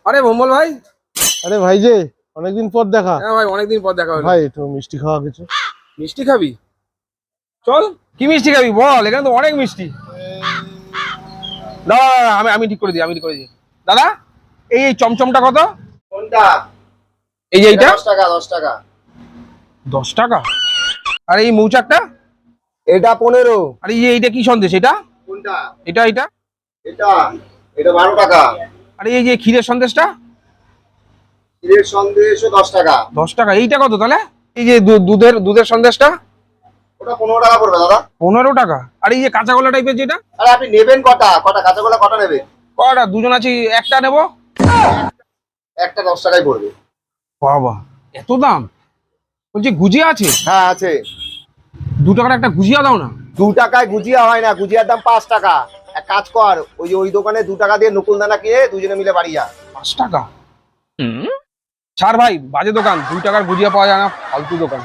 আরে মঙ্গল ভাই। আরে ভাই যে অনেকদিন পর দেখা। হ্যাঁ ভাই, অনেকদিন পর দেখা হলো। ভাই একটু মিষ্টি খাওয়া কিছু। মিষ্টি খাবি? চল। কি মিষ্টি খাবি বল, এখানে তো অনেক মিষ্টি। দাদা, আমি আমি ঠিক করে দিই, আমি ঠিক করে দিই। দাদা, এই এই চমচমটা কত? কোনটা? এই যে এইটা 10 টাকা 10 টাকা। 10 টাকা। আর এই মৌচাকটা? এটা 15। আর এই যে এইটা কি সন্দেশ এটা? কোনটা? এটা এটা এটা এটা 12 টাকা। আর এই যে ক্ষীরের সন্দেশটা? ক্ষীরের সন্দেশও 10 টাকা। 10 টাকা। এইটা কত তাহলে? এই যে দুধের দুধের সন্দেশটা? ওটা 15 টাকা পড়বে দাদা। 15 টাকা। আর এই যে কাঁচা কলা টাইপের যেটা? আরে আপনি নেবেন কটা? কটা কাঁচাগোলা কটা নেবেন? কটা? দুজন আছি, একটা নেবো। একটা 10 টাকাই পড়বে। বাবা, এত দাম! বলছি গুজিয়া আছে? হ্যাঁ আছে। 2 টাকার একটা গুজিয়া দাও না। 2 টাকায় গুজিয়া হয় না, গুজিয়ার দাম 5 টাকা। এক কাজ কর, ওই যে ওই দোকানে 2 টাকা দিয়ে নকুল দানা কিনে দুজনে মিলে বাড়ি যা। 5 টাকা? ছাড় ভাই, বাজে দোকান। 2 টাকার গুজিয়া পাওয়া যায় না, ফালতু দোকান।